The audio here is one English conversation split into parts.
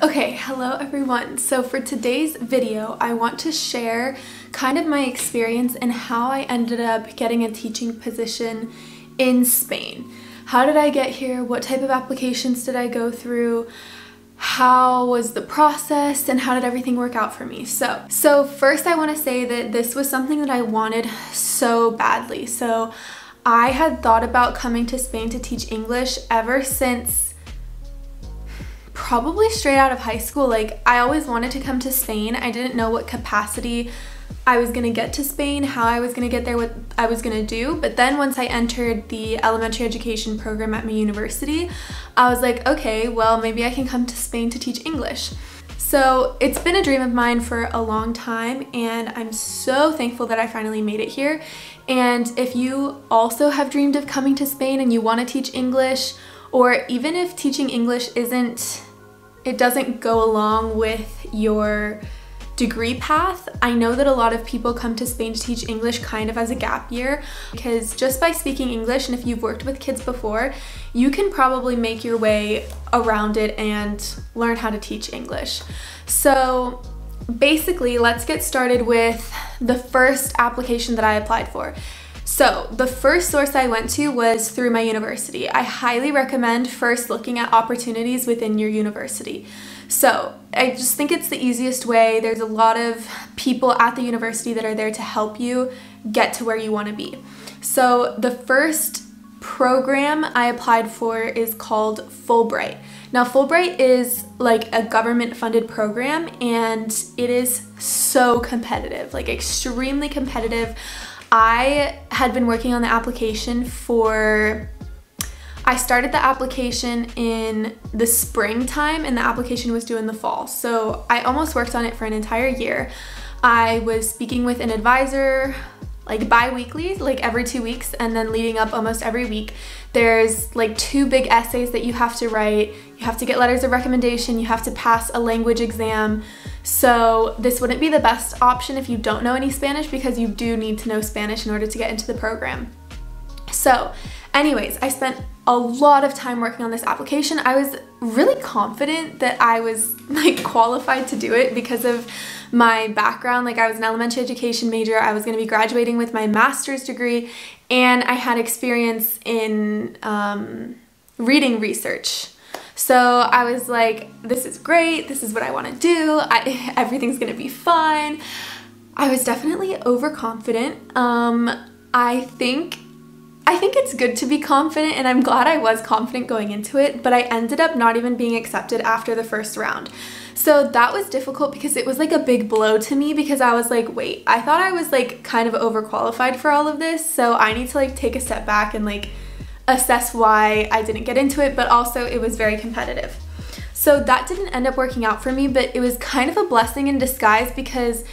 Okay, hello everyone. So for today's video, I want to share kind of my experience and how I ended up getting a teaching position in Spain. How did I get here? What type of applications did I go through? How was the process and how did everything work out for me? So first I want to say that this was something that I wanted so badly. So I had thought about coming to Spain to teach English ever since probably straight out of high school. Like, I always wanted to come to Spain. I didn't know what capacity I was gonna get to Spain, how I was gonna get there, what I was gonna do. But then once I entered the elementary education program at my university, I was like, okay, well, maybe I can come to Spain to teach English. So it's been a dream of mine for a long time, and I'm so thankful that I finally made it here. And if you also have dreamed of coming to Spain and you want to teach English, or even if teaching English doesn't go along with your degree path, I know that a lot of people come to Spain to teach English kind of as a gap year, because just by speaking English, and if you've worked with kids before, you can probably make your way around it and learn how to teach English. So basically, let's get started with the first application that I applied for. So the first source I went to was through my university. I highly recommend first looking at opportunities within your university. So I just think it's the easiest way. There's a lot of people at the university that are there to help you get to where you want to be. So the first program I applied for is called Fulbright. Now, Fulbright is like a government-funded program, and it is so competitive, like extremely competitive. I had been working on the application I started the application in the springtime and the application was due in the fall. So I almost worked on it for an entire year. I was speaking with an advisor like bi-weekly, like every 2 weeks, and then leading up almost every week. There's like 2 big essays that you have to write. You have to get letters of recommendation. You have to pass a language exam. So this wouldn't be the best option if you don't know any Spanish, because you do need to know Spanish in order to get into the program. So anyways, I spent a lot of time working on this application. I was really confident that I was like qualified to do it because of my background. Like, I was an elementary education major. I was going to be graduating with my master's degree, and I had experience in reading research. So I was like, this is great. This is what I want to do. Everything's going to be fine. I was definitely overconfident. I think it's good to be confident, and I'm glad I was confident going into it, but I ended up not even being accepted after the first round. So that was difficult because it was like a big blow to me, because I was like, wait, I thought I was like kind of overqualified for all of this, so I need to like take a step back and like assess why I didn't get into it, but also it was very competitive. So that didn't end up working out for me, but it was kind of a blessing in disguise, because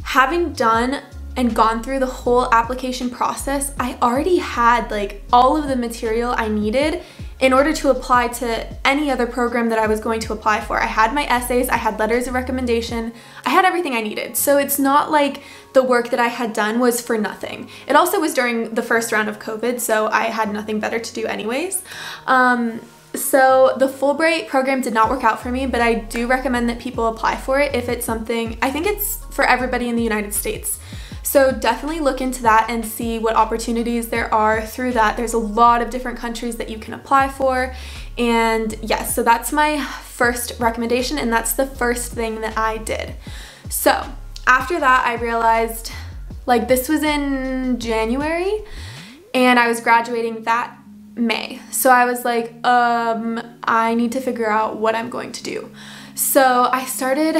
having done and gone through the whole application process, I already had like all of the material I needed in order to apply to any other program that I was going to apply for. I had my essays, I had letters of recommendation, I had everything I needed. So it's not like the work that I had done was for nothing. It also was during the first round of COVID, so I had nothing better to do anyways. So the Fulbright program did not work out for me, but I do recommend that people apply for it if it's something, I think it's for everybody in the United States. So definitely look into that and see what opportunities there are through that. There's a lot of different countries that you can apply for. And yes, so that's my first recommendation, and that's the first thing that I did. So after that, I realized, like, this was in January and I was graduating that May. So I was like, I need to figure out what I'm going to do. So I started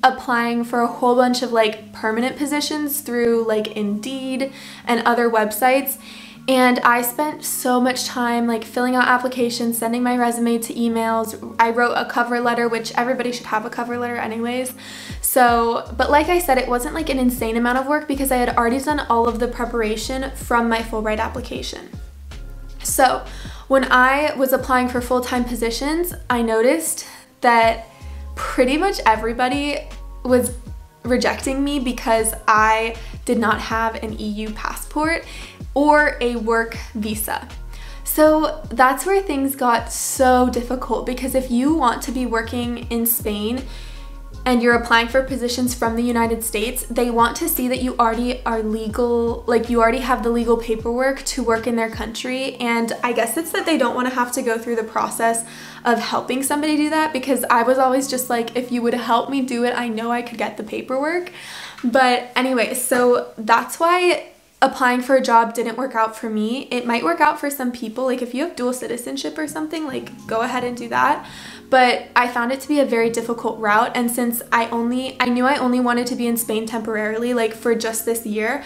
applying for a whole bunch of like permanent positions through like Indeed and other websites, and I spent so much time like filling out applications, sending my resume to emails. I wrote a cover letter, which everybody should have a cover letter anyways. So, but like I said, it wasn't like an insane amount of work because I had already done all of the preparation from my Fulbright application. So when I was applying for full-time positions, I noticed that pretty much everybody was rejecting me because I did not have an EU passport or a work visa. So that's where things got so difficult, because if you want to be working in Spain and you're applying for positions from the United States, they want to see that you already are legal, like you already have the legal paperwork to work in their country. And I guess it's that they don't want to have to go through the process of helping somebody do that, because I was always just like, if you would help me do it, I know I could get the paperwork. But anyway, so that's why applying for a job didn't work out for me. It might work out for some people, like if you have dual citizenship or something, like go ahead and do that. But I found it to be a very difficult route, and since I knew I only wanted to be in Spain temporarily, like for just this year,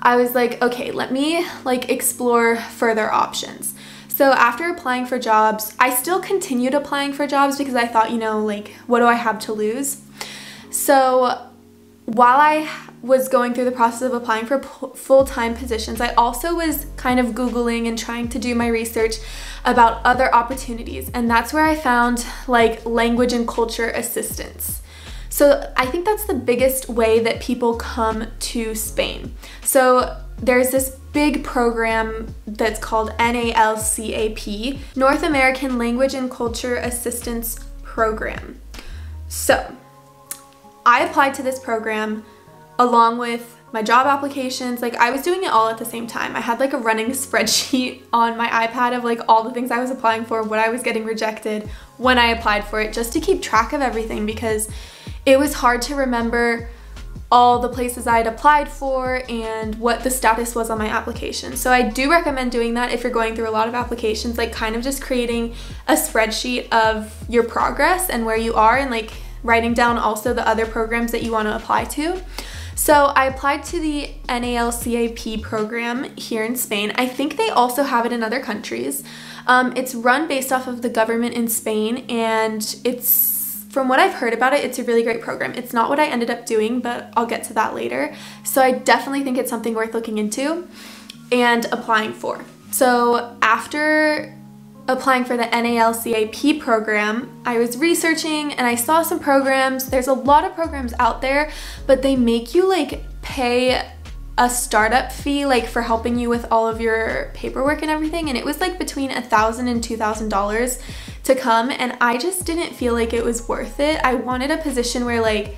I was like, okay, let me like explore further options. So after applying for jobs, I still continued applying for jobs because I thought, you know, like what do I have to lose? So while I was going through the process of applying for full-time positions, I also was kind of Googling and trying to do my research about other opportunities, and that's where I found like language and culture assistance. So I think that's the biggest way that people come to Spain. So there's this big program that's called NALCAP, North American Language and Culture Assistance Program. So I applied to this program along with my job applications. Like I was doing it all at the same time. I had like a running spreadsheet on my iPad of like all the things I was applying for, what I was getting rejected, when I applied for it, just to keep track of everything, because it was hard to remember all the places I had applied for and what the status was on my application. So I do recommend doing that if you're going through a lot of applications, like kind of just creating a spreadsheet of your progress and where you are, and like writing down also the other programs that you want to apply to. So I applied to the NALCAP program here in Spain. I think they also have it in other countries. It's run based off of the government in Spain, and it's, from what I've heard about it, it's a really great program. It's not what I ended up doing, but I'll get to that later. So I definitely think it's something worth looking into and applying for. So after applying for the NALCAP program, I was researching and I saw some programs. There's a lot of programs out there, but they make you like pay a startup fee like for helping you with all of your paperwork and everything, and it was like between $1,000 and $2,000 to come, and I just didn't feel like it was worth it. I wanted a position where like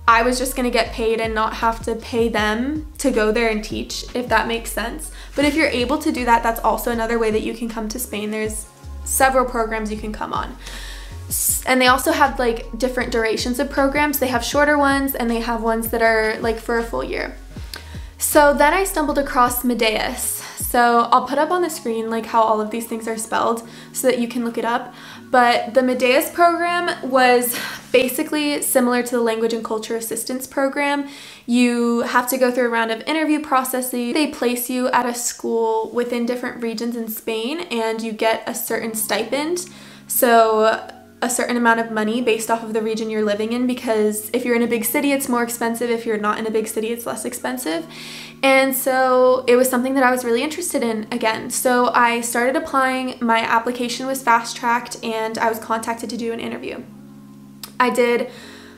I was just gonna get paid and not have to pay them to go there and teach, if that makes sense. But if you're able to do that, that's also another way that you can come to Spain. There's several programs you can come on. And they also have like different durations of programs. They have shorter ones and they have ones that are like for a full year. So then I stumbled across Meddeas. So I'll put up on the screen like how all of these things are spelled so that you can look it up. But the Meddeas program was basically similar to the Language and Culture Assistance program. You have to go through a round of interview processes. They place you at a school within different regions in Spain, and you get a certain stipend. So a certain amount of money based off of the region you're living in, because if you're in a big city, it's more expensive. If you're not in a big city, it's less expensive. And so it was something that I was really interested in again. So I started applying. My application was fast-tracked and I was contacted to do an interview. I did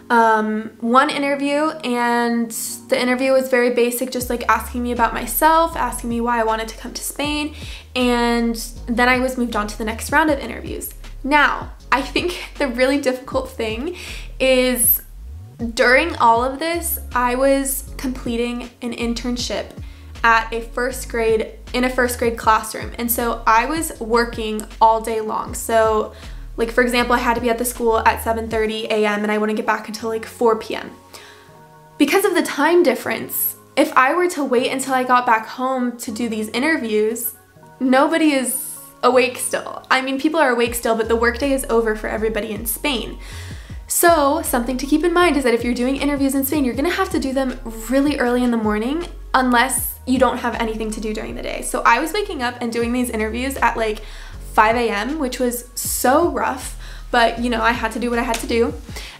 one interview, and the interview was very basic, just like asking me about myself, asking me why I wanted to come to Spain, and then I was moved on to the next round of interviews. Now, I think the really difficult thing is during all of this, I was completing an internship at a first grade classroom. And so I was working all day long. So like, for example, I had to be at the school at 7:30 a.m. and I wouldn't get back until like 4 p.m. Because of the time difference, if I were to wait until I got back home to do these interviews, nobody is awake still. I mean, people are awake still, but the workday is over for everybody in Spain. So something to keep in mind is that if you're doing interviews in Spain, you're gonna have to do them really early in the morning unless you don't have anything to do during the day. So I was waking up and doing these interviews at like 5 a.m., which was so rough, but you know, I had to do what I had to do.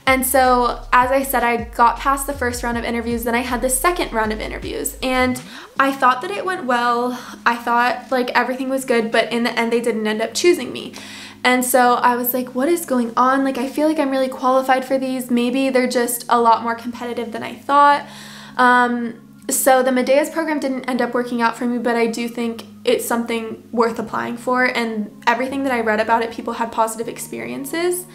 And so, as I said, I got past the first round of interviews, then I had the second round of interviews, and I thought that it went well. I thought like everything was good, but in the end, they didn't end up choosing me. And so I was like, what is going on? Like, I feel like I'm really qualified for these. Maybe they're just a lot more competitive than I thought. So the Meddeas program didn't end up working out for me, but I do think it's something worth applying for, and everything that I read about it, people had positive experiences.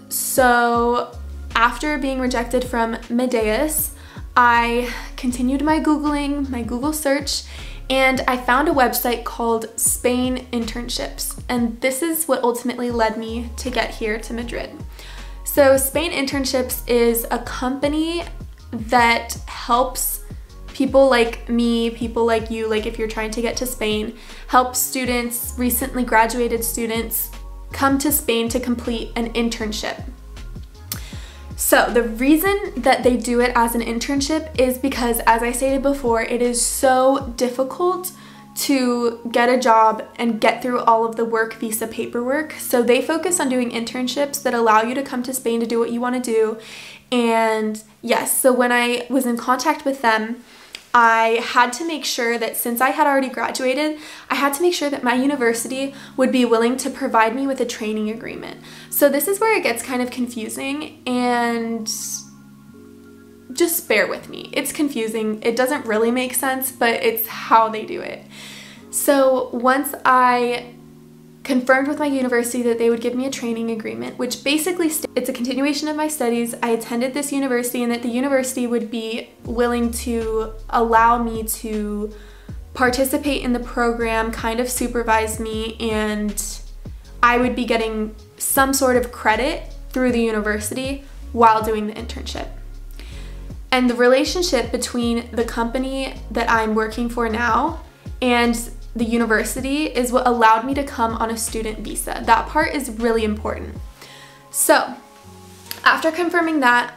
So after being rejected from Meddeas, I continued my Googling, my Google search, and I found a website called Spain Internships, and this is what ultimately led me to get here to Madrid. So Spain Internships is a company that helps people like me, people like you, like if you're trying to get to Spain, help students, recently graduated students, come to Spain to complete an internship. So the reason that they do it as an internship is because, as I stated before, it is so difficult to get a job and get through all of the work visa paperwork. So they focus on doing internships that allow you to come to Spain to do what you want to do. And yes, so when I was in contact with them, I had to make sure that since I had already graduated, I had to make sure that my university would be willing to provide me with a training agreement. So this is where it gets kind of confusing, and just bear with me. It's confusing. It doesn't really make sense, but it's how they do it. So once I confirmed with my university that they would give me a training agreement, which basically it's a continuation of my studies. I attended this university, and that the university would be willing to allow me to participate in the program, kind of supervise me, and I would be getting some sort of credit through the university while doing the internship. And the relationship between the company that I'm working for now and the university is what allowed me to come on a student visa. That part is really important. So after confirming that,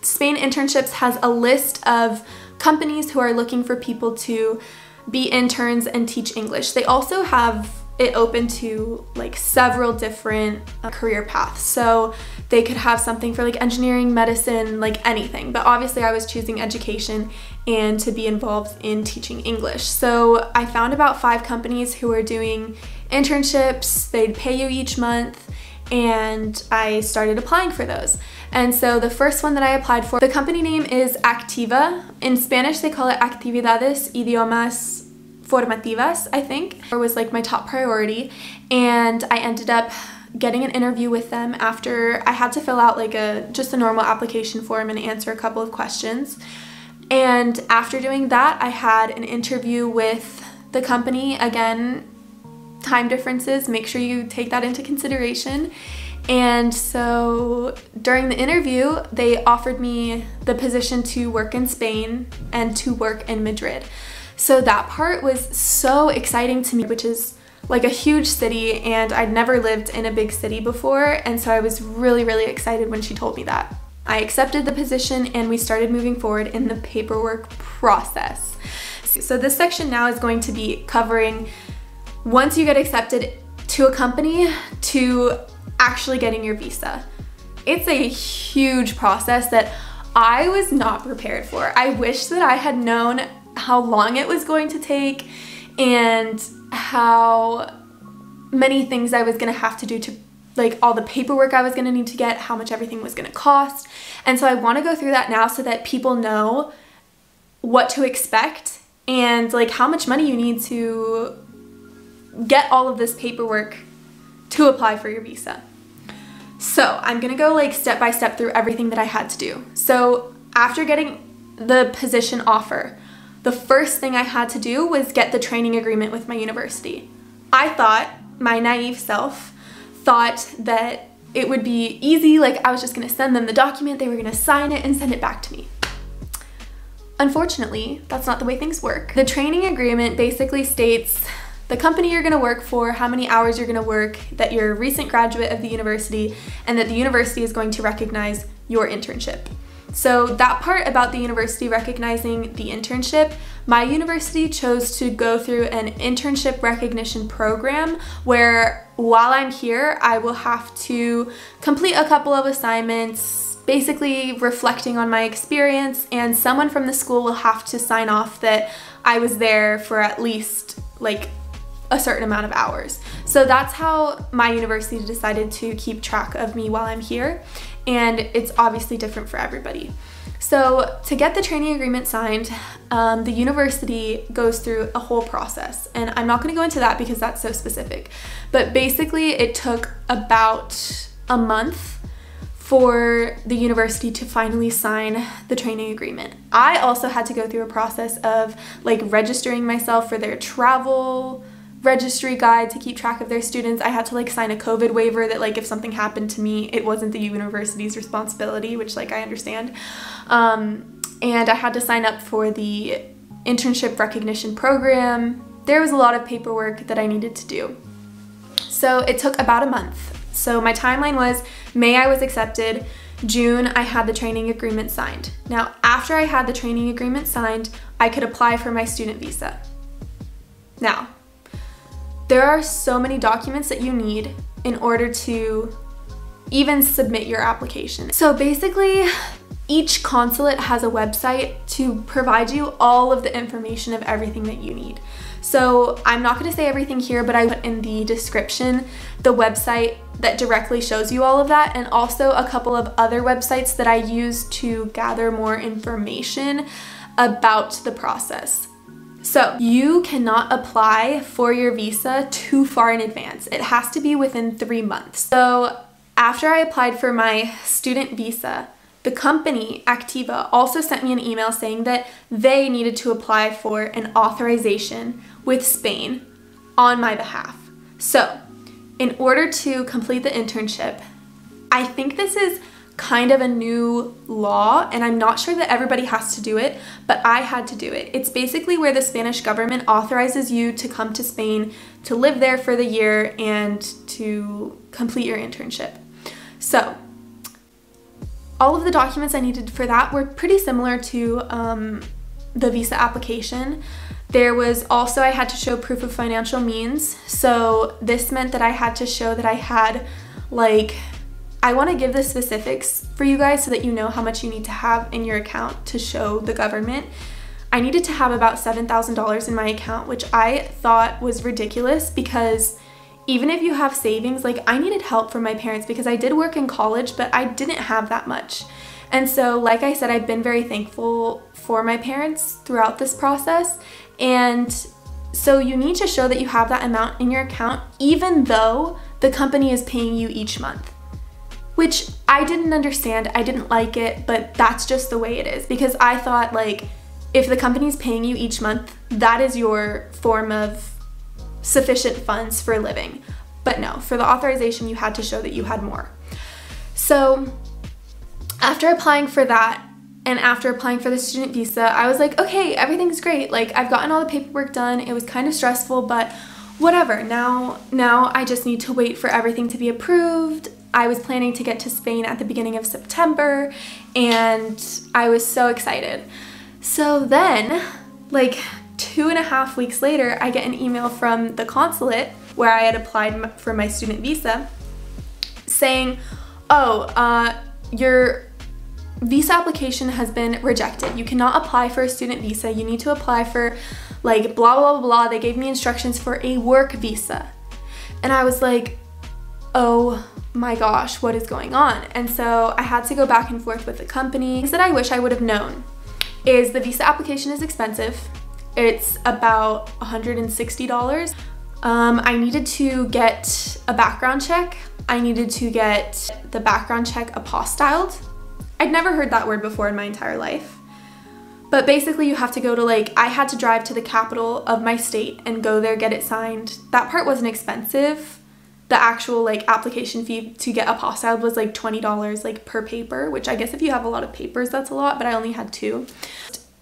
Spain Internships has a list of companies who are looking for people to be interns and teach English. They also have it open to like several different career paths. So they could have something for like engineering, medicine, like anything. But obviously I was choosing education and to be involved in teaching English. So I found about 5 companies who are doing internships. They'd pay you each month, and I started applying for those. And so the first one that I applied for, the company name is Activa. In Spanish they call it Actividades, Idiomas Formativas, I think, or was like my top priority. And I ended up getting an interview with them after I had to fill out like just a normal application form and answer a couple of questions. And after doing that, I had an interview with the company. Again, time differences, make sure you take that into consideration. And so during the interview, they offered me the position to work in Spain and to work in Madrid. So that part was so exciting to me, which is like a huge city, and I'd never lived in a big city before, and so I was really, really excited when she told me that. I accepted the position, and we started moving forward in the paperwork process. So this section now is going to be covering once you get accepted to a company to actually getting your visa. It's a huge process that I was not prepared for. I wish that I had known how long it was going to take and how many things I was gonna have to do to, like, all the paperwork I was gonna need to get, how much everything was gonna cost. And so I wanna go through that now so that people know what to expect and like how much money you need to get all of this paperwork to apply for your visa. So I'm gonna go like step by step through everything that I had to do. So after getting the position offer, the first thing I had to do was get the training agreement with my university. I thought, my naive self, thought that it would be easy, like I was just gonna send them the document, they were gonna sign it and send it back to me. Unfortunately, that's not the way things work. The training agreement basically states the company you're gonna work for, how many hours you're gonna work, that you're a recent graduate of the university, and that the university is going to recognize your internship. So that part about the university recognizing the internship, my university chose to go through an internship recognition program where while I'm here, I will have to complete a couple of assignments, basically reflecting on my experience, and someone from the school will have to sign off that I was there for at least like a certain amount of hours. So that's how my university decided to keep track of me while I'm here, and it's obviously different for everybody. So to get the training agreement signed, the university goes through a whole process, and I'm not going to go into that because that's so specific, but basically it took about a month for the university to finally sign the training agreement. I also had to go through a process of like registering myself for their travel registry guide to keep track of their students. I had to like sign a COVID waiver that like if something happened to me, it wasn't the university's responsibility, which like I understand. And I had to sign up for the internship recognition program. There was a lot of paperwork that I needed to do. So it took about a month. So my timeline was May I was accepted, June I had the training agreement signed. Now after I had the training agreement signed, I could apply for my student visa. Now, there are so many documents that you need in order to even submit your application. So basically, each consulate has a website to provide you all of the information of everything that you need. So I'm not going to say everything here, but I put in the description the website that directly shows you all of that, and also a couple of other websites that I use to gather more information about the process. So you cannot apply for your visa too far in advance. It has to be within 3 months. So after I applied for my student visa, the company, Activa, also sent me an email saying that they needed to apply for an authorization with Spain on my behalf. So in order to complete the internship, I think this is kind of a new law, and I'm not sure that everybody has to do it, but I had to do it. It's basically where the Spanish government authorizes you to come to Spain to live there for the year and to complete your internship. So all of the documents I needed for that were pretty similar to the visa application. There was also, I had to show proof of financial means. So this meant that I had to show that I had like, I want to give the specifics for you guys so that you know how much you need to have in your account to show the government. I needed to have about $7,000 in my account, which I thought was ridiculous because even if you have savings, like I needed help from my parents because I did work in college, but I didn't have that much. And so, like I said, I've been very thankful for my parents throughout this process. And so you need to show that you have that amount in your account, even though the company is paying you each month, which I didn't understand. I didn't like it, but that's just the way it is because I thought like, if the company's paying you each month, that is your form of sufficient funds for living. But no, for the authorization, you had to show that you had more. So after applying for that and after applying for the student visa, I was like, okay, everything's great. Like I've gotten all the paperwork done. It was kind of stressful, but whatever. Now I just need to wait for everything to be approved. I was planning to get to Spain at the beginning of September and I was so excited. So then, like 2.5 weeks later, I get an email from the consulate where I had applied for my student visa saying, oh, your visa application has been rejected. You cannot apply for a student visa. You need to apply for like blah, blah, blah, blah. They gave me instructions for a work visa. And I was like, oh my gosh, what is going on? And so I had to go back and forth with the company. Things that I wish I would have known is the visa application is expensive. It's about $160. I needed to get a background check. I needed to get the background check apostilled. I'd never heard that word before in my entire life. But basically you have to go to like, I had to drive to the capital of my state and go there, get it signed. That part wasn't expensive. The actual like application fee to get apostilled was like $20 like per paper, which I guess if you have a lot of papers, that's a lot, but I only had 2.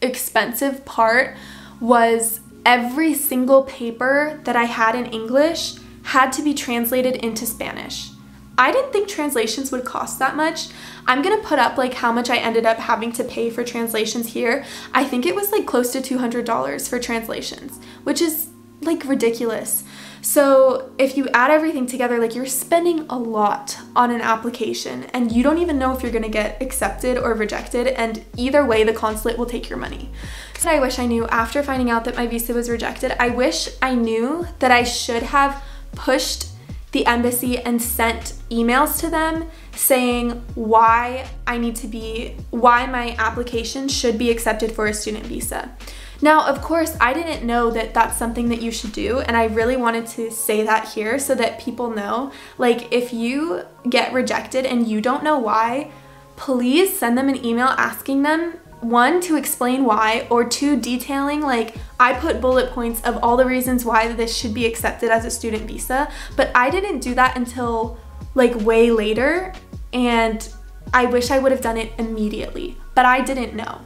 Expensive part was every single paper that I had in English had to be translated into Spanish. I didn't think translations would cost that much. I'm gonna put up like how much I ended up having to pay for translations here. I think it was like close to $200 for translations, which is like ridiculous. So if you add everything together, like you're spending a lot on an application and you don't even know if you're gonna get accepted or rejected, and either way the consulate will take your money. So I wish I knew after finding out that my visa was rejected, I wish I knew that I should have pushed the embassy and sent emails to them saying why my application should be accepted for a student visa. Now, of course, I didn't know that that's something that you should do, and I really wanted to say that here so that people know, like, if you get rejected and you don't know why, please send them an email asking them, one, to explain why, or two, detailing, like, I put bullet points of all the reasons why this should be accepted as a student visa, but I didn't do that until like way later, and I wish I would have done it immediately, but I didn't know.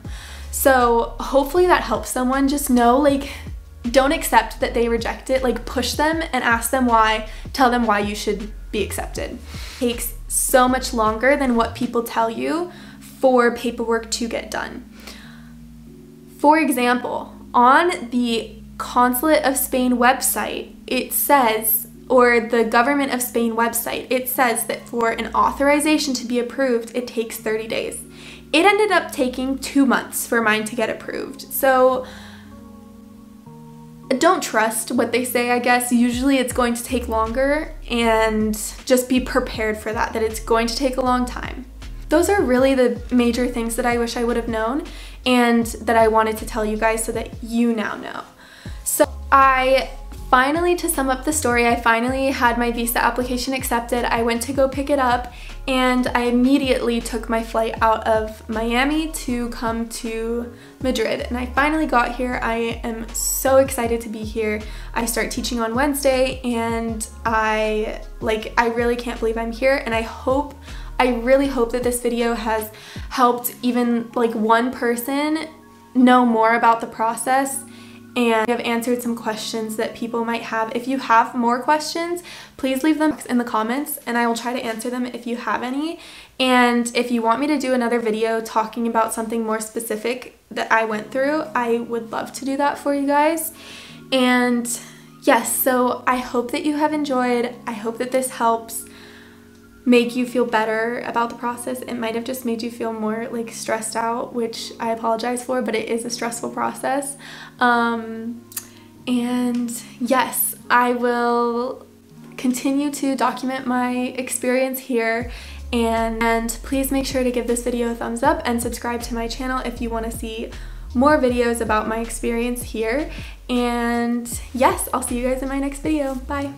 So hopefully that helps someone. Just know, like, don't accept that they reject it, like push them and ask them why, tell them why you should be accepted. It takes so much longer than what people tell you for paperwork to get done. For example, on the Consulate of Spain website, it says, or the Government of Spain website, it says that for an authorization to be approved, it takes 30 days. It ended up taking 2 months for mine to get approved. So don't trust what they say, I guess. Usually it's going to take longer, and just be prepared for that it's going to take a long time. Those are really the major things that I wish I would have known and that I wanted to tell you guys so that you now know. So to sum up the story, I finally had my visa application accepted. I went to go pick it up, and I immediately took my flight out of Miami to come to Madrid, and I finally got here. I am so excited to be here. I start teaching on Wednesday, and I really can't believe I'm here, and I really hope that this video has helped even like one person know more about the process, and have answered some questions that people might have. If you have more questions, please leave them in the comments and I will try to answer them if you have any. And if you want me to do another video talking about something more specific that I went through, I would love to do that for you guys. And yes, so I hope that you have enjoyed. I hope that this helps make you feel better about the process. It might have just made you feel more like stressed out, which I apologize for, but it is a stressful process. And yes, I will continue to document my experience here, and please make sure to give this video a thumbs up and subscribe to my channel if you want to see more videos about my experience here. And yes, I'll see you guys in my next video. Bye.